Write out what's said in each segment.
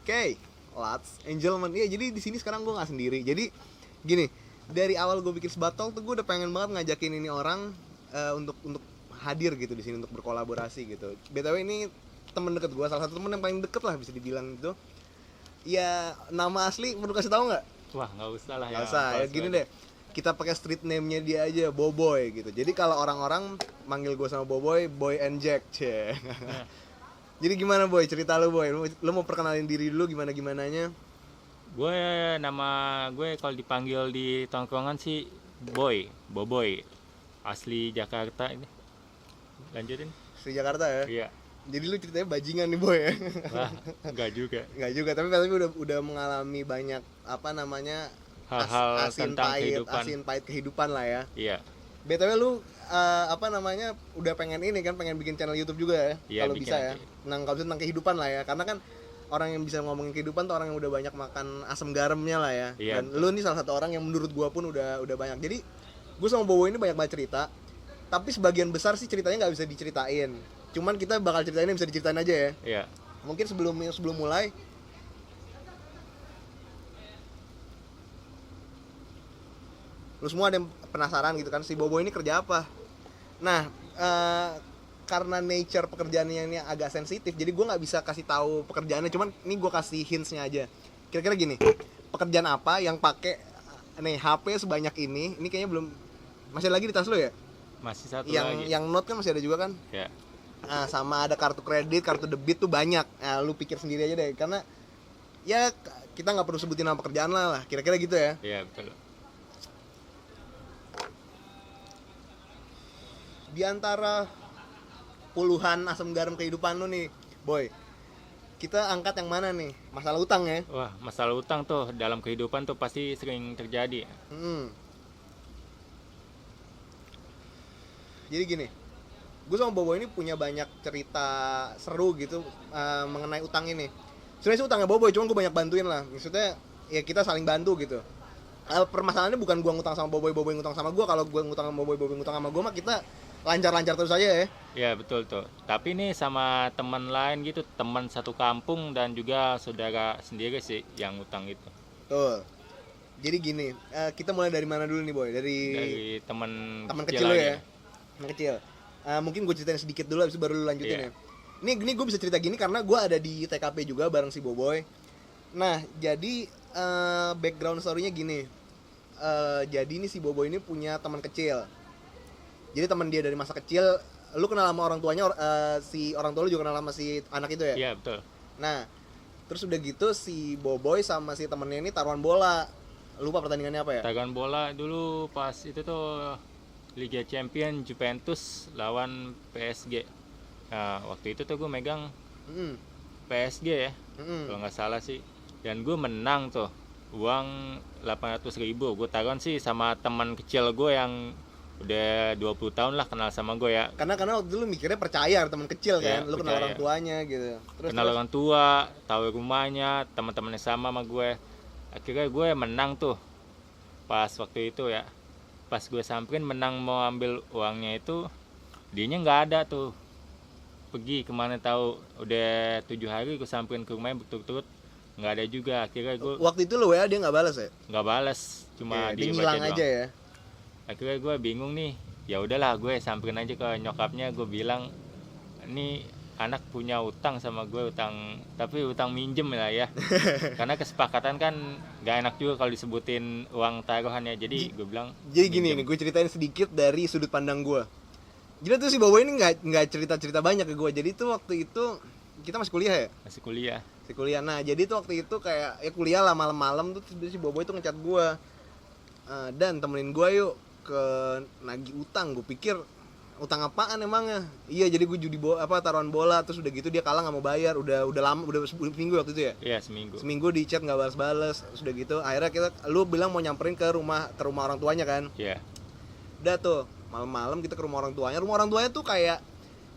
Oke, Lats, Angelman. Iya, jadi di sini sekarang gue nggak sendiri. Jadi gini, dari awal gue bikin Sebatol tuh gue udah pengen banget ngajakin ini orang untuk hadir gitu di sini untuk berkolaborasi gitu. BTW ini temen deket gue, salah satu temen yang paling deket lah bisa dibilang gitu. Ya nama asli perlu kasih tahu nggak? Wah, nggak usah lah ya. Nggak usah. Ya gini deh, kita pakai street name-nya dia aja, Boboy gitu. Jadi kalau orang-orang manggil gue sama Boboy, Boy and Jack, cie. Jadi gimana Boy, cerita lu Boy, lu mau perkenalin diri dulu gimana-gimananya? Nama gue kalau dipanggil di tongkrongan sih Boboy. Asli Jakarta ini. Lanjutin. Di Jakarta ya? Iya. Jadi lu ceritanya bajingan nih Boy ya? Wah, enggak juga. Nggak juga, tapi udah mengalami banyak apa namanya Hal-hal tentang kehidupan. asin pahit kehidupan lah ya. Iya. BTW lu apa namanya udah pengen ini kan, pengen bikin channel YouTube juga ya? Iya, Kalau bikin bisa ya. nanti. Kalau bisa tentang kehidupan lah ya, karena kan orang yang bisa ngomongin kehidupan tuh orang yang udah banyak makan asam garamnya lah ya. Iya, Dan betul. lu nih salah satu orang yang menurut gua pun udah banyak. Jadi gua sama Bobo ini banyak banget cerita, tapi sebagian besar sih ceritanya nggak bisa diceritain. Cuman kita bakal ceritain yang bisa diceritain aja ya. Iya. Mungkin sebelum mulai, lu semua ada yang penasaran gitu kan, si Bobo ini kerja apa? Nah, karena nature pekerjaannya ini agak sensitif, jadi gue nggak bisa kasih tahu pekerjaannya. Cuman ini gue kasih hintsnya aja. Kira-kira gini, pekerjaan apa yang pakai nih HP sebanyak ini? Ini kayaknya belum, masih lagi di tas lu ya? Masih satu Yang lagi. yang note kan masih ada juga kan? Ya. Nah, sama ada kartu kredit, kartu debit tuh banyak. Nah, lu pikir sendiri aja deh, karena ya kita nggak perlu sebutin nama pekerjaan lah. Kira-kira gitu ya. Iya, betul. Di antara puluhan asam garam kehidupan lu nih, Boy, kita angkat yang mana nih? Masalah utang ya? Wah, masalah utang tuh dalam kehidupan tuh pasti sering terjadi. Jadi gini, gue sama Bobo ini punya banyak cerita seru gitu mengenai utang ini. Sebenarnya sih utangnya Bobo, cuma gue banyak bantuin lah. Maksudnya ya kita saling bantu gitu. Permasalahannya bukan gue ngutang sama Bobo yang ngutang sama gue. Kalau gue ngutang sama Bobo yang ngutang sama gue mah kita lancar-lancar terus aja ya. Ya, betul tuh. Tapi nih sama teman lain gitu, teman satu kampung dan juga saudara sendiri sih yang utang itu. Tuh. Jadi gini, kita mulai dari mana dulu nih Boy? Dari teman kecil lo aja. ya? Teman kecil. Mungkin gue ceritain sedikit dulu, habis itu baru lu lanjutin ya. Ini gue bisa cerita gini karena gue ada di TKP juga bareng si Boboy. Nah, jadi background story-nya gini. Jadi ini si Boboy ini punya teman kecil. Jadi teman dia dari masa kecil, lu kenal sama orang tuanya, si orang tua lu juga kenal sama si anak itu ya? Iya, betul. Nah, terus udah gitu si Boboy sama si temennya ini taruhan bola. Lupa pertandingannya apa ya? Taruhan bola dulu pas itu tuh Liga Champion Juventus lawan PSG. Nah, waktu itu tuh gue megang PSG ya, kalau nggak salah sih. Dan gue menang tuh, uang 800.000. Gue taruhan sih sama teman kecil gue yang udah 20 tahun lah kenal sama gue ya. Karena waktu dulu mikirnya percaya teman kecil kan, Ya, lu kenal percaya. orang tuanya gitu. Kenal orang tua, tahu rumahnya, teman-temannya sama gue. Akhirnya gue menang tuh pas waktu itu ya. Pas gue samperin menang mau ambil uangnya itu, dianya nggak ada tuh. Pergi kemana tahu, udah 7 hari gue samperin ke rumahnya berturut-turut nggak ada juga. Akhirnya gue Waktu itu lu WA dia nggak balas ya? nggak balas, cuma Dia dibaca ngilang doang. aja ya. Akhirnya gue bingung nih, ya udahlah gue samperin aja ke nyokapnya. Gue bilang ini anak punya utang sama gue, tapi utang minjem lah ya. Karena kesepakatan kan gak enak juga kalau disebutin uang taruhannya. Jadi gue bilang Jadi gini nih, gue ceritain sedikit dari sudut pandang gue. Jadi tuh si Bobo ini nggak cerita banyak ke gue. Jadi tuh waktu itu kita masih kuliah ya? masih kuliah. Si kuliah. Nah, jadi tuh waktu itu kayak ya kuliah lah malam-malam tuh si Bobo itu ngechat gue. Dan temenin gue yuk ke nagih utang. Gue pikir utang apaan emangnya? Iya, jadi gue judi taruhan bola, terus udah gitu dia kalah nggak mau bayar. Udah lama, udah seminggu waktu itu ya? Iya, seminggu. Seminggu di chat nggak balas-balas. Terus udah gitu akhirnya lu bilang mau nyamperin ke rumah orang tuanya kan? Iya. Udah tuh malam-malam kita ke rumah orang tuanya. Rumah orang tuanya tuh kayak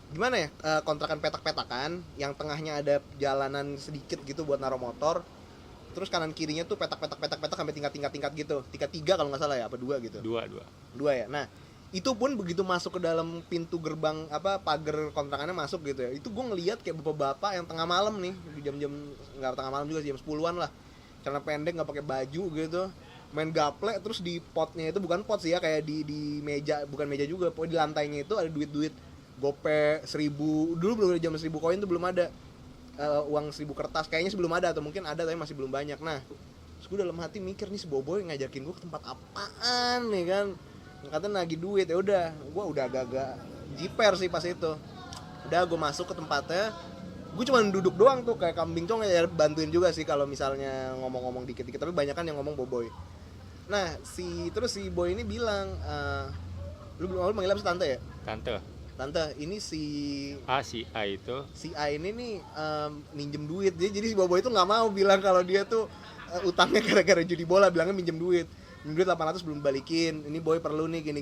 gimana ya, kontrakan petak-petakan yang tengahnya ada jalanan sedikit gitu buat naruh motor. Terus kanan kirinya tuh petak sampai tingkat gitu. Tingkat 3 kalau nggak salah ya, apa 2 gitu. Dua. Dua ya. Nah, Itu pun begitu masuk ke dalam pintu gerbang pagar kontrakannya masuk gitu ya, itu gue ngelihat kayak bapak-bapak yang tengah malam nih, di jam-jam nggak tengah malam juga sih, jam 10-an lah, celana pendek nggak pakai baju gitu, main gaple. Terus di potnya itu, bukan pot sih ya, kayak di meja, bukan meja juga, pokoknya di lantainya itu ada duit gope 1000, dulu belum ada, zaman 1000 koin tuh belum ada. Uang 1000 kertas kayaknya sebelum ada, atau mungkin ada tapi masih belum banyak. Nah terus gue dalam hati mikir nih, si Boboy ngajakin gue ke tempat apaan nih kan, katanya nagih duit. Ya udah, gue udah agak-agak jiper sih pas itu. Udah gue masuk ke tempatnya, gue cuma duduk doang tuh kayak kambing cong ya, bantuin juga sih kalau misalnya ngomong-ngomong dikit-dikit, tapi banyak kan yang ngomong Boboy. Nah terus si Boy ini bilang, lu manggil apa sih, tante ya? Tante, ini si A itu, si A ini nih minjem duit. Jadi si Boboy itu nggak mau bilang kalau dia tuh utangnya gara-gara judi bola, bilangnya minjem duit 800 belum balikin, ini Boy perlu nih gini.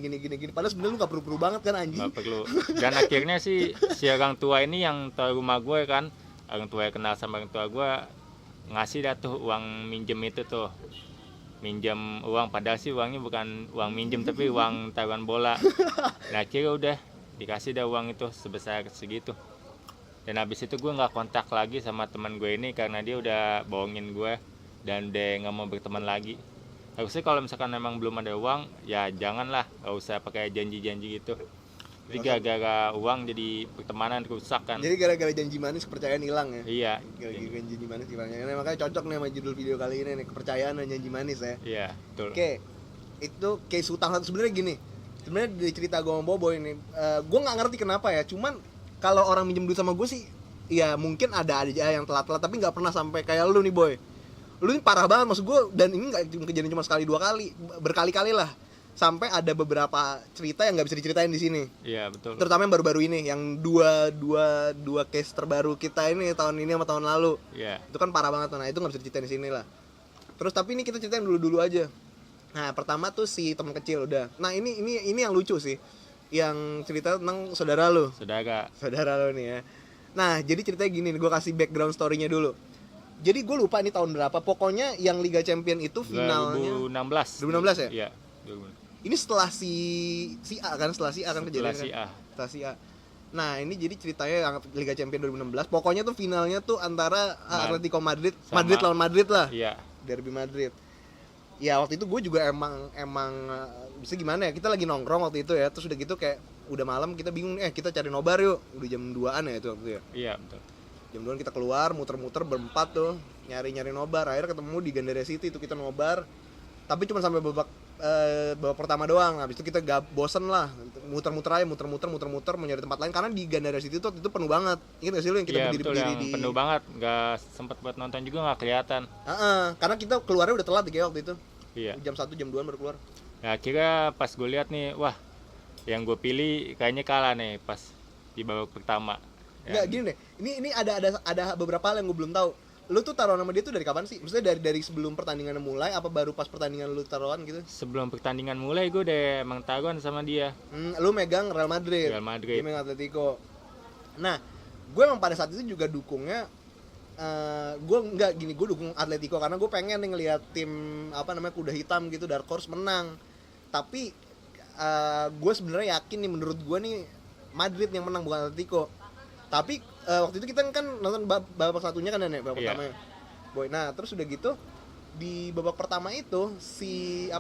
Padahal sebenarnya lu nggak perlu banget kan anjing. nggak perlu. Dan akhirnya si orang tua ini yang tahu rumah gue kan, orang tua yang kenal sama orang tua gue, ngasih dah tuh uang minjem itu tuh, minjem uang, padahal sih uangnya bukan uang minjem tapi uang taruhan bola. Nah akhirnya udah dikasih dah uang itu sebesar segitu. Dan habis itu gue nggak kontak lagi sama teman gue ini karena dia udah bohongin gue dan dia nggak mau berteman lagi. Harusnya kalau misalkan memang belum ada uang, ya janganlah, nggak usah pakai janji-janji gitu. Jadi gara-gara uang jadi pertemanan rusak kan. Jadi gara-gara janji manis kepercayaan hilang ya. Iya. Gara-gara janji manis kepercayaan. Nah, makanya cocok nih sama judul video kali ini nih, kepercayaan dan janji manis ya. Iya, betul. Oke, itu case utang satu. Sebenarnya gini, sebenarnya dari cerita gue sama Boboy ini, gue nggak ngerti kenapa ya. Cuman kalau orang minjem duit sama gue sih, ya mungkin ada aja yang telat-telat, tapi nggak pernah sampai kayak lu nih Boy. Lu ini parah banget maksud gue, dan ini nggak kejadian cuma sekali dua kali, berkali-kali lah. Sampai ada beberapa cerita yang nggak bisa diceritain di sini. Iya betul. Terutama yang baru-baru ini, yang dua case terbaru kita ini tahun ini sama tahun lalu. Iya. Itu kan parah banget, nah itu nggak bisa diceritain di sini lah. Terus tapi ini kita ceritain dulu aja. Nah pertama tuh si teman kecil udah. Nah ini yang lucu sih, yang cerita tentang saudara lu. Saudara lu nih ya. Nah jadi ceritanya gini, gue kasih background story-nya dulu. Jadi gue lupa ini tahun berapa. Pokoknya yang Liga Champion itu finalnya 2016 ya? Iya. Ini setelah si A kan, setelah si A kan kejadian kan? Setelah si A. Nah ini jadi ceritanya yang Liga Champion 2016. Pokoknya tuh finalnya tuh antara Atletico Madrid lawan Madrid lah. Iya. Derby Madrid. Ya waktu itu gue juga emang bisa gimana ya, kita lagi nongkrong waktu itu ya. Terus udah gitu kayak udah malam, kita bingung kita cari nobar yuk. Udah jam 2-an ya itu waktu itu ya. Iya betul. Jam 2-an kita keluar muter-muter berempat tuh nyari nobar. Akhirnya ketemu di Gandaria City itu, kita nobar. Tapi cuma sampai babak pertama doang. Habis itu kita bosen lah, muter-muter mau nyari tempat lain karena di Gandaria City itu penuh banget. Ingat gak sih lu yang kita berdiri di penuh banget, nggak sempet buat nonton juga, nggak kelihatan. Karena kita keluarnya udah telat kayak waktu itu. Iya. Jam 1 jam 2 baru keluar. Nah akhirnya pas gue lihat nih, wah yang gue pilih kayaknya kalah nih pas di babak pertama. Enggak gini deh, ini ada beberapa hal yang gue belum tahu. Lu tuh taruhan sama dia tuh dari kapan sih? Maksudnya dari sebelum pertandingan mulai apa baru pas pertandingan lu taruhan gitu? Sebelum pertandingan mulai gue udah emang taruhan sama dia. Lu megang Real Madrid. Dia megang Atletico. Nah, gue emang pada saat itu juga dukungnya gue dukung Atletico karena gue pengen nih ngeliat tim kuda hitam gitu, Dark Horse menang. Tapi gue sebenarnya yakin nih, menurut gue nih Madrid yang menang bukan Atletico. Tapi waktu itu kita kan nonton babak satunya kan babak pertamanya. Boy. Nah, terus udah gitu di babak pertama itu si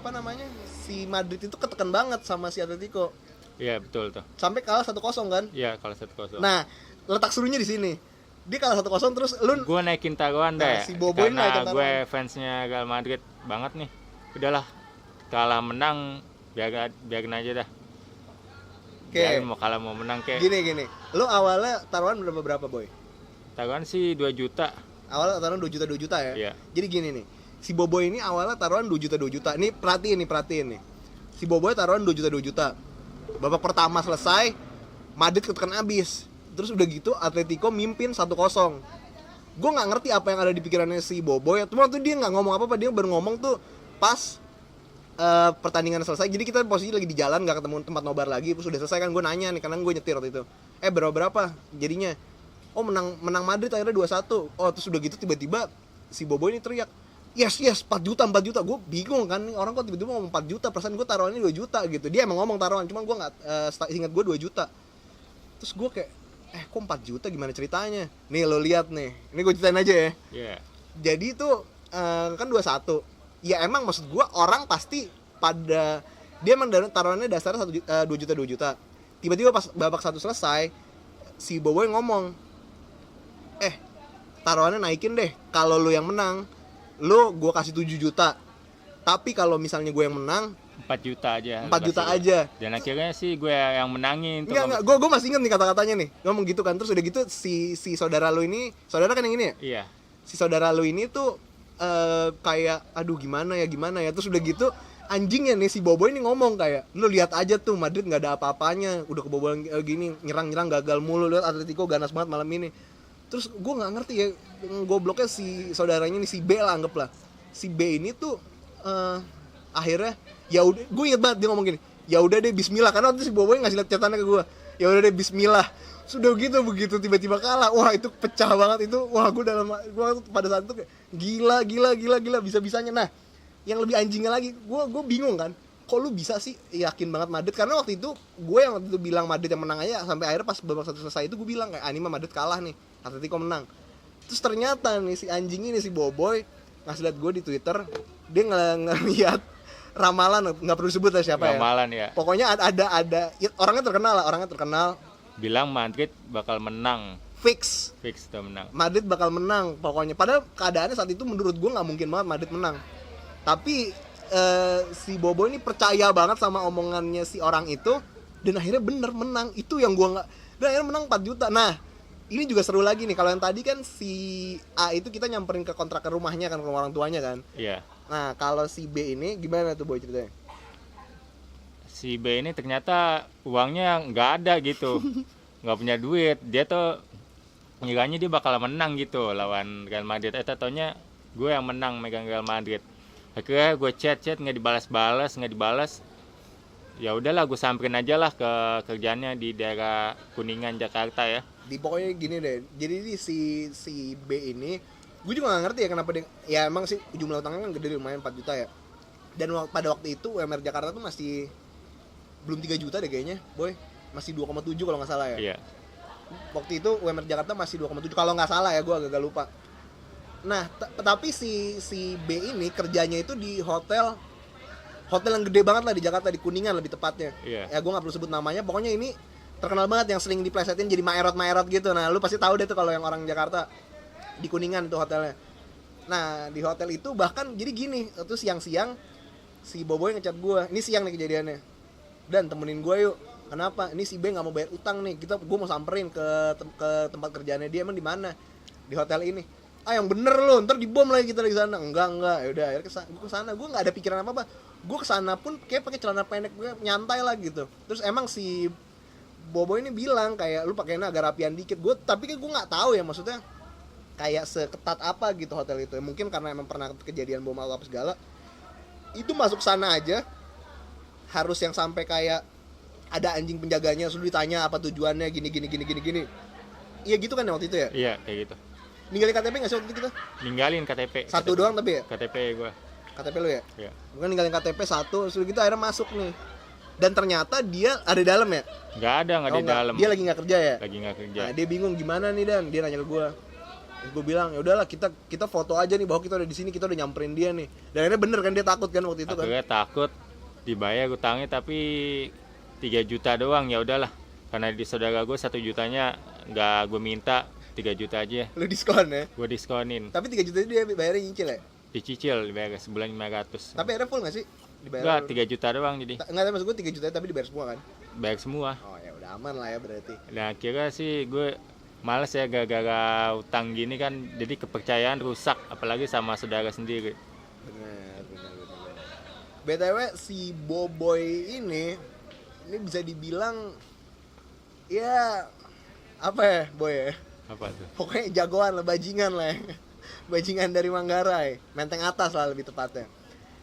Madrid itu ketekan banget sama si Atletico. Iya, betul tuh. Sampai kalah 1-0 kan? Iya, kalah 1-0. Nah, letak serunya di sini. Dia kalah 1-0 terus gue naikin taruhan si Boboy karena gue fansnya Real Madrid banget nih. Udahlah, kalah menang biarin aja dah. Oke. Mau kalah mau menang kayak. Gini. Lu awalnya taruhan berapa Boy? Taruhan sih 2 juta. Awalnya taruhan 2 juta ya? Iya. Jadi gini nih. Si Boboy ini awalnya taruhan 2 juta. Ini perhatiin nih. Si Boboy taruhan 2 juta. Babak pertama selesai, Madrid ketekan abis. Terus udah gitu Atletico mimpin 1-0. Gue nggak ngerti apa yang ada di pikirannya si Boboy. Cuma tuh dia nggak ngomong apa-apa, dia baru ngomong tuh pas pertandingan selesai. Jadi kita posisi lagi di jalan, nggak ketemu tempat nobar lagi. Terus udah selesai kan, gue nanya nih karena gue nyetir waktu itu. Berapa jadinya? Oh menang Madrid akhirnya 2-1. Oh terus udah gitu tiba-tiba si Boboy ini teriak, yes 4 juta gue bingung kan, orang kok tiba-tiba ngomong 4 juta, perasaan gue taruhannya 2 juta gitu. Dia emang ngomong taruhan, cuman gue nggak ingat gue 2 juta. Terus gue kayak kok 4 juta, gimana ceritanya nih, lo lihat nih, ini gue ceritain aja ya. Jadi itu kan 21 ya, emang maksud gue orang pasti pada dia emang taruhannya dasarnya 2 juta. Tiba-tiba pas babak 1 selesai, si Boboy ngomong, taruhannya naikin deh, kalau lu yang menang lu gue kasih 7 juta, tapi kalau misalnya gue yang menang 4 juta aja. 4 juta aja. Dan akhirnya sih gue yang menangin. Enggak, gue masih ingat nih kata-katanya nih, ngomong gitu kan. Terus udah gitu si saudara lu ini, saudara kan yang ini ya? Iya. Si saudara lu ini tuh kayak aduh gimana ya. Terus udah gitu anjingnya nih si Boboy ini ngomong kayak, lu lihat aja tuh Madrid nggak ada apa-apanya, udah kebobolan gini, nyerang gagal mulu, lihat Atletico ganas banget malam ini. Terus gue nggak ngerti ya, gobloknya si saudaranya nih, si B lah anggaplah. Si B ini tuh akhirnya ya udah, gue inget banget dia ngomong gini, ya udah deh bismillah, karena waktu si Boboy ngasih lihat catatannya ke gue, ya udah deh bismillah. Sudah gitu, begitu tiba-tiba kalah, wah itu pecah banget itu. Wah gue pada saat itu kayak gila bisa-bisanya. Nah yang lebih anjingnya lagi, gue bingung kan, kok lu bisa sih yakin banget Madrid? Karena waktu itu gue yang waktu itu bilang Madrid yang menang aja, sampai akhirnya pas babak 1 selesai itu gue bilang kayak anima Madrid kalah nih, Atletico menang. Terus ternyata nih si anjing ini, si Boboy ngasih lihat gue di Twitter, dia ngeliat ramalan, nggak perlu sebut lah siapa ramalan ya. Pokoknya ada orangnya terkenal. Bilang Madrid bakal menang. Fix tuh menang. Madrid bakal menang pokoknya. Padahal keadaannya saat itu menurut gue nggak mungkin banget Madrid menang. Tapi si Bobo ini percaya banget sama omongannya si orang itu, dan akhirnya bener menang. Itu yang gue nggak. Dan akhirnya menang 4 juta. Nah ini juga seru lagi nih. Kalau yang tadi kan si A itu kita nyamperin ke kontrakan rumahnya kan, ke rumah orang tuanya kan. Iya. Nah kalau si B ini gimana tuh Boy ceritanya? Si B ini ternyata uangnya nggak ada gitu, nggak punya duit. Dia tuh ngiranya dia bakal menang gitu lawan Real Madrid. Taunya gue yang menang megang Real Madrid. Akhirnya gue chat nggak dibalas. Ya udahlah, gue samperin aja lah ke kerjaannya di daerah Kuningan Jakarta ya. Di pokoknya gini deh, jadi si B ini, gue juga nggak ngerti ya kenapa dia, ya emang sih jumlah utangnya kan gede, lumayan 4 juta ya. Dan pada waktu itu UMR Jakarta tuh masih belum 3 juta deh kayaknya, Boy. Masih 2,7 kalau nggak salah ya. Iya. Waktu itu UMR Jakarta masih 2,7 kalau nggak salah ya, gue agak lupa. Nah, tapi si B ini kerjanya itu di hotel yang gede banget lah di Jakarta, di Kuningan lebih tepatnya. Iya. Ya gue nggak perlu sebut namanya, pokoknya ini terkenal banget yang sering diplesetin jadi maerot gitu. Nah, lu pasti tahu deh tuh kalau yang orang Jakarta, di Kuningan tuh hotelnya. Nah, di hotel itu bahkan jadi gini, itu siang-siang si Boboy ngechat gue, ini siang nih kejadiannya, dan temenin gue yuk. Kenapa? Ini si B nggak mau bayar utang nih. Gue mau samperin ke tempat kerjaannya dia. Emang di mana? Di hotel ini. Yang bener lo, ntar dibom lagi kita di sana. Enggak. Ya udah, akhirnya gue kesana. Gue nggak ada pikiran apa. Gue kesana pun kayak pakai celana pendek, gue nyantai lah gitu. Terus emang si Bobo ini bilang kayak lu pakainya agak rapian dikit. Tapi kan gue nggak tahu ya, maksudnya kayak seketat apa gitu hotel itu. Mungkin karena emang pernah kejadian bom atau apa segala. Itu masuk sana aja harus yang sampai kayak ada anjing penjaganya, sudah ditanya apa tujuannya, gini. Iya gitu kan waktu itu ya? Iya, kayak gitu. Ninggalin KTP nggak sih waktu itu? Ninggalin KTP. Satu doang tapi ya? KTP gue. KTP lu ya? Iya. Bukan ninggalin KTP satu, sudah gitu akhirnya masuk nih. Dan ternyata dia ada di dalam ya? Nggak ada di dalam. Dia lagi nggak kerja ya? Lagi nggak kerja. Nah, dia bingung gimana nih Dan, dia nanya ke gue. Terus gue bilang ya udahlah kita foto aja nih bahwa kita udah di sini, kita udah nyamperin dia nih. Dan akhirnya bener kan, dia takut kan waktu itu kan? Akhirnya takut, dibayar utangnya tapi 3 juta doang. Ya udahlah, karena di saudara gue 1 jutanya nggak gue minta, 3 juta aja. Lu diskon ya? Gue diskonin. Tapi 3 juta itu dia bayarnya nyicil ya? Dicicil, dibayar sebulan 500. Tapi akhirnya full nggak sih? Enggak, 3 juta doang jadi. Enggak, maksud gue 3 juta tapi dibayar semua kan? Bayar semua. Oh ya udah aman lah ya berarti. Nah akhirnya sih gue males ya gara-gara utang gini kan, jadi kepercayaan rusak, apalagi sama saudara sendiri. Benar. BTW si Boboy ini bisa dibilang ya apa ya Boy ya? Apa tuh? Pokoknya jagoan lah, bajingan lah ya. Bajingan dari Manggarai, Menteng Atas lah lebih tepatnya.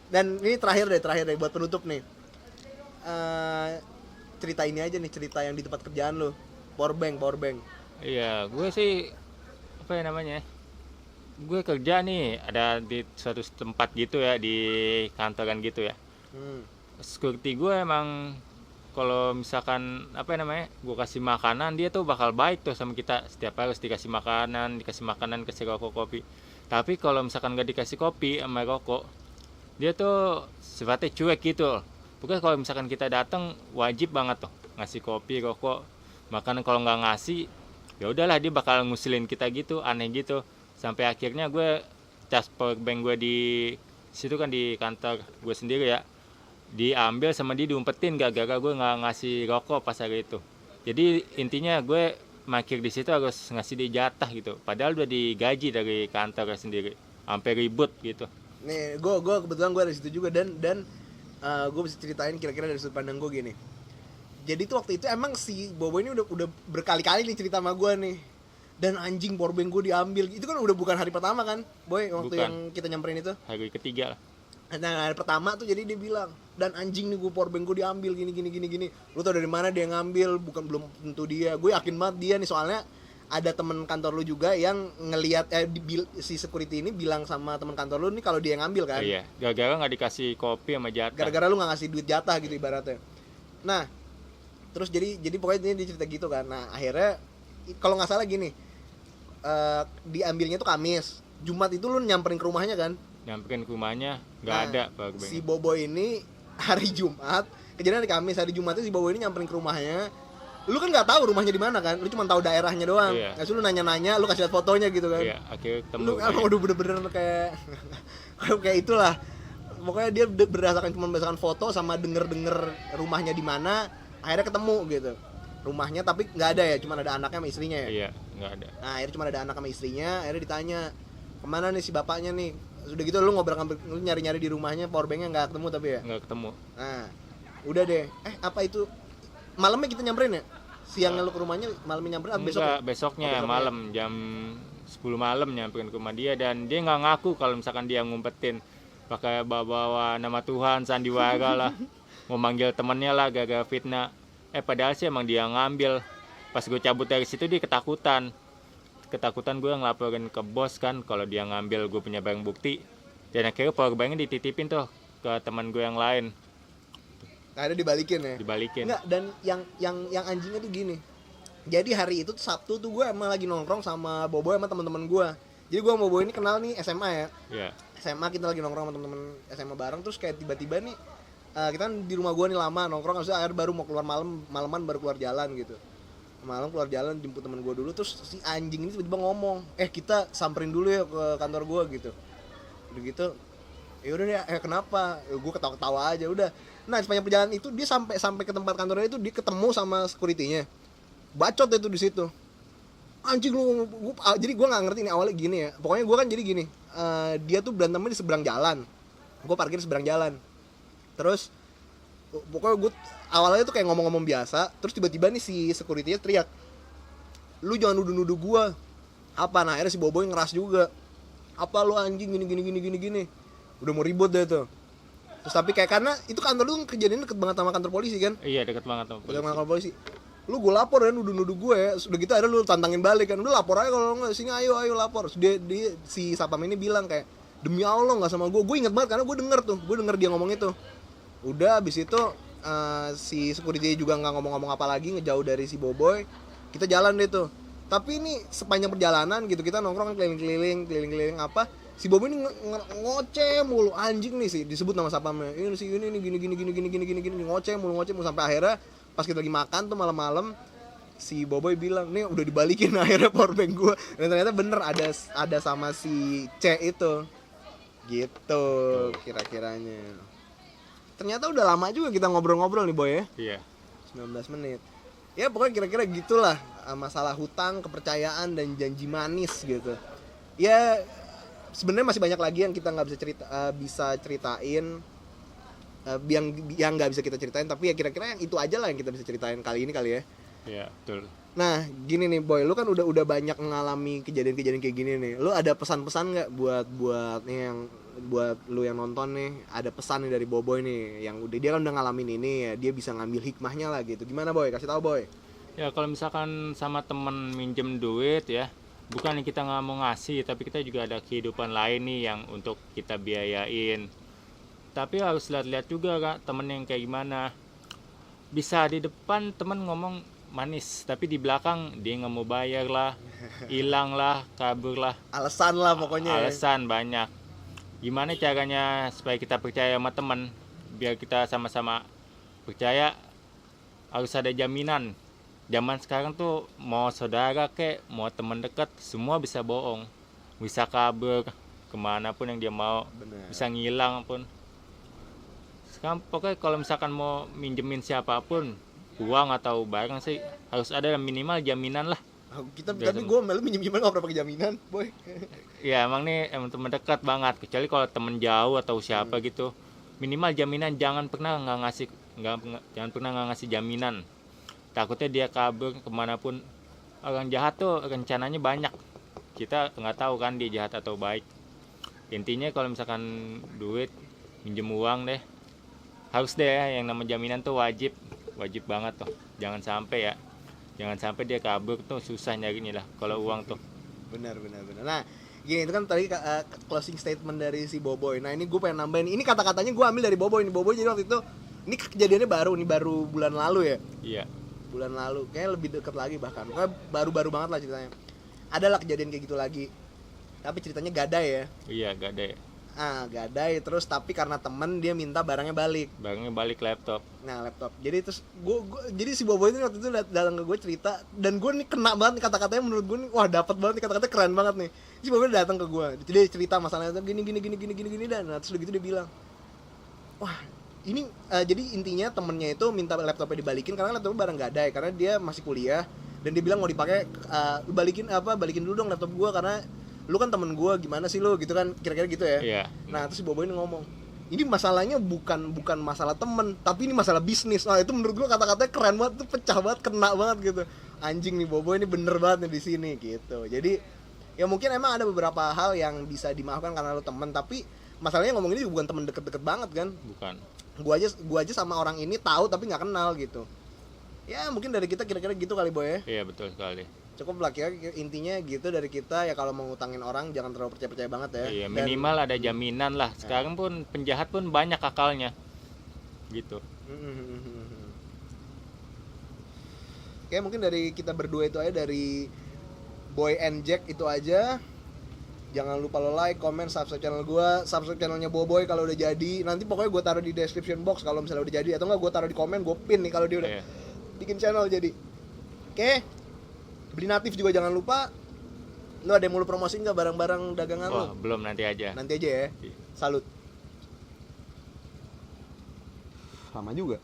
Dan ini terakhir deh buat penutup nih. Cerita ini aja nih, cerita yang di tempat kerjaan lo. Powerbank. Iya, gue sih apa ya namanya? gue kerja nih ada di suatu tempat gitu ya, di kantoran gitu ya. Security gue emang kalau misalkan apa namanya, gue kasih makanan, dia tuh bakal baik tuh sama kita. Setiap harus dikasih makanan, kasih rokok, kopi. Tapi kalau misalkan gak dikasih kopi sama rokok, dia tuh sifatnya cuek gitu. Pokoknya kalau misalkan kita datang wajib banget tuh ngasih kopi, rokok, makanan. Kalau nggak ngasih, ya udahlah dia bakal ngusilin kita gitu, aneh gitu. Sampai akhirnya gue cas power bank gue di situ kan, di kantor gue sendiri ya, diambil sama dia, diumpetin gara-gara gue nggak ngasih rokok pas hari itu. Jadi intinya gue makir di situ harus ngasih dia jatah gitu, padahal udah digaji dari kantor sendiri, sampai ribut gitu. Nih, gue kebetulan gue ada di situ juga, dan gue bisa ceritain kira-kira dari sudut pandang gue gini. Jadi tuh waktu itu emang si Bobo ini udah berkali-kali nih cerita sama gue nih. Dan anjing powerbank gue diambil. Itu kan udah bukan hari pertama kan, Boy, waktu Bukan. yang kita nyamperin itu. Hari ketiga lah. Nah, hari pertama tuh jadi dia bilang, dan anjing nih gue powerbank gue diambil gini. Lu tau dari mana dia ngambil? Belum tentu dia. Gue yakin banget dia nih, soalnya ada temen kantor lu juga yang ngelihat si security ini bilang sama temen kantor lu nih kalau dia yang ngambil kan. Iya, gara-gara nggak dikasih kopi sama jatah. Gara-gara lu nggak ngasih duit jatah gitu ibaratnya. Nah, terus jadi pokoknya dia cerita gitu kan. Nah, akhirnya kalau nggak salah gini, diambilnya tuh Kamis. Jumat itu lu nyamperin ke rumahnya kan? Nyamperin ke rumahnya nggak ada powerbank. Si Bobo ini hari Jumat, kejadian hari Kamis, hari Jumat itu si Bobo ini nyamperin ke rumahnya. Lu kan nggak tahu rumahnya di mana kan? Lu cuma tahu daerahnya doang. Iya. Nah, lu nanya-nanya, lu kasih lihat fotonya gitu kan? Iya, akhirnya ketemu. Lu emang udah bener-bener kayak kayak itulah. Pokoknya dia berdasarkan foto sama denger rumahnya di mana, akhirnya ketemu gitu rumahnya. Tapi nggak ada ya, cuma ada anaknya sama istrinya ya. Iya, nggak ada. Nah, akhirnya cuma ada anak sama istrinya. Akhirnya ditanya, kemana nih si bapaknya nih? Sudah gitu lu lu nyari-nyari di rumahnya, powerbanknya nggak ketemu tapi ya. Nggak ketemu. Nah, udah deh. Apa itu? Malamnya kita nyamperin ya? Siangnya lu ke rumahnya, malamnya nyamperin atau besok? Enggak, besoknya malam jam 10 malam nyamperin ke rumah dia, dan dia nggak ngaku kalau misalkan dia ngumpetin, pakai bawa nama Tuhan, sandiwara lah, mau manggil temennya lah, gara-gara fitnah. Padahal sih emang dia ngambil. Pas gue cabut dari situ dia ketakutan gue ngelaporin ke bos kan kalau dia ngambil gue punya barang bukti, dan akhirnya powerbanknya dititipin tuh ke teman gue yang lain. Akhirnya dibalikin ya? Dibalikin. Enggak, dan yang anjingnya tuh gini. Jadi hari itu Sabtu tuh gue emang lagi nongkrong sama Bobo sama teman-teman gue. Jadi gue sama Bobo ini kenal nih SMA ya. Iya. SMA kita lagi nongkrong sama teman-teman SMA bareng, terus kayak tiba-tiba nih kita kan di rumah gue nih lama nongkrong, maksudnya akhirnya baru mau keluar malaman baru keluar jalan gitu. Malam keluar jalan jemput teman gue dulu, terus si anjing ini tiba-tiba ngomong, kita samperin dulu ya ke kantor gue gitu. Udah gitu, ya udah deh, kenapa? Gue ketawa-ketawa aja udah. Nah, sepanjang perjalanan itu dia sampai ke tempat kantornya itu dia ketemu sama security-nya. Bacot itu di situ. Anjing lu, jadi gue nggak ngerti nih awalnya gini ya. Pokoknya gue kan jadi gini, dia tuh berantemnya di seberang jalan. Gue parkir di seberang jalan. Terus pokoknya gue awalnya tuh kayak ngomong-ngomong biasa, terus tiba-tiba nih si security-nya teriak, lu jangan nuduh-nuduh gue. Apa? Nah, akhirnya si Boboy ngeras juga. Apa lu anjing gini. Udah mau ribut deh tuh. Terus tapi kayak karena itu kantor lu kejadian deket banget sama kantor polisi kan? Iya, deket banget sama polisi. Deket sama kantor polisi. Lu gue lapor ya, nuduh-nuduh gue ya. Sudah gitu ada lu tantangin balik kan. Udah lapor aja kalau enggak, sini ayo lapor. Terus dia si satpam ini bilang kayak, demi Allah enggak sama gue. Gue inget banget karena gue denger dia ngomong itu. Udah abis itu si security juga nggak ngomong-ngomong apa lagi, ngejauh dari si Boboy. Kita jalan deh tuh. Tapi ini sepanjang perjalanan gitu kita nongkrong keliling-keliling apa, si Boboy ini ngoceh mulu, anjing nih sih disebut nama sapamnya. Ini si ini gini ngoceh mulu sampai akhirnya pas kita lagi makan tuh malam-malam si Boboy bilang, "Nih udah dibalikin akhirnya powerbank gue." Dan ternyata bener ada sama si C itu. Gitu kira-kiranya. Ternyata udah lama juga kita ngobrol-ngobrol nih Boy ya. Iya. 19 menit. Ya pokoknya kira-kira gitulah masalah hutang, kepercayaan dan janji manis gitu. Ya sebenarnya masih banyak lagi yang kita nggak bisa ceritain, yang nggak bisa kita ceritain. Tapi ya kira-kira yang itu aja lah yang kita bisa ceritain kali ini kali ya. Iya, betul. Nah gini nih Boy, lu kan udah banyak mengalami kejadian-kejadian kayak gini nih. Lu ada pesan-pesan nggak buat nih yang buat lu yang nonton nih, ada pesan nih dari Boboy nih yang dia kan udah ngalamin ini ya, dia bisa ngambil hikmahnya lah gitu. Gimana Boy? Kasih tahu Boy. Ya kalau misalkan sama temen minjem duit ya, bukan kita nggak mau ngasih, tapi kita juga ada kehidupan lain nih yang untuk kita biayain. Tapi harus lihat-lihat juga kak temen yang kayak gimana. Bisa di depan temen ngomong manis, tapi di belakang dia nggak mau bayar lah, hilang lah, kabur lah. Alasan lah pokoknya ya. Alasan banyak. Gimana caranya supaya kita percaya sama temen, biar kita sama-sama percaya? Harus ada jaminan. Zaman sekarang tuh mau saudara kek, mau teman dekat, semua bisa bohong, bisa kabur kemana pun yang dia mau. Bener. Bisa ngilang pun. Sekarang pokoknya kalau misalkan mau minjemin siapapun uang atau barang sih harus ada minimal jaminan lah. Tapi gue malah minjem-minjem nggak pernah pakai jaminan, boy. Ya emang teman dekat banget, kecuali kalau temen jauh atau siapa gitu. Minimal jaminan, jangan pernah nggak ngasih jaminan. Takutnya dia kabur kemanapun. Orang jahat tuh rencananya banyak, kita nggak tahu kan dia jahat atau baik. Intinya kalau misalkan duit, minjem uang deh, harus deh yang nama jaminan tuh wajib banget tuh. Jangan sampai dia kabur tuh, susah nyarinya lah kalau uang tuh. Benar. Nah gini, itu kan tadi closing statement dari si Boboy. Nah ini gue pengen nambahin, ini kata-katanya gue ambil dari Boboy. Ini Boboy jadi waktu itu, ini kejadiannya baru bulan lalu ya. Iya. Bulan lalu, kayaknya lebih deket lagi bahkan. Pokoknya baru banget lah ceritanya. Adalah kejadian kayak gitu lagi. Tapi ceritanya gadai ya. Iya, gadai. Gadai terus, tapi karena temen dia minta barangnya balik. Laptop. Nah, laptop. Jadi terus jadi si Boboy ini waktu itu datang ke gue cerita, dan gue nih kena banget nih kata-katanya, menurut gue nih wah dapat banget nih kata-katanya, keren banget nih. Si Boboy datang ke gue. Dia cerita masalahnya gini dan nah, terus begitu dia bilang, "Wah, ini jadi intinya temennya itu minta laptopnya dibalikin karena laptopnya barang gadai, karena dia masih kuliah dan dia bilang mau dipakai, balikin dulu dong laptop gue karena lu kan temen gue, gimana sih lu gitu kan, kira-kira gitu ya." Iya. Nah terus si Boboy ini ngomong, ini masalahnya bukan masalah temen, tapi ini masalah bisnis. Nah itu menurut gue kata-katanya keren banget, tuh pecah banget, kena banget gitu. Anjing nih Boboy ini bener banget nih di sini gitu. Jadi ya mungkin emang ada beberapa hal yang bisa dimaafkan karena lu temen, tapi masalahnya ngomong ini bukan temen deket-deket banget kan. Bukan. Gua aja sama orang ini tahu tapi nggak kenal gitu. Ya mungkin dari kita kira-kira gitu kali Boy ya. Iya, betul sekali. Cukup lah, kira intinya gitu dari kita ya. Kalau mau ngutangin orang jangan terlalu percaya banget ya. Iya, minimal ada jaminan lah. Sekarang pun penjahat pun banyak akalnya gitu. Oke, mungkin dari kita berdua itu aja, dari Boy and Jack itu aja. Jangan lupa lo like, comment, subscribe channel gue, subscribe channelnya Boboy kalau udah jadi. Nanti pokoknya gue taruh di description box kalau misalnya udah jadi, atau enggak gue taruh di komen, gue pin nih kalau dia udah bikin channel jadi. Oke. Beli Natif juga jangan lupa. Lo ada yang mau lo promosi nggak barang-barang dagangan lo? Belum, nanti aja ya. Salut. Sama juga.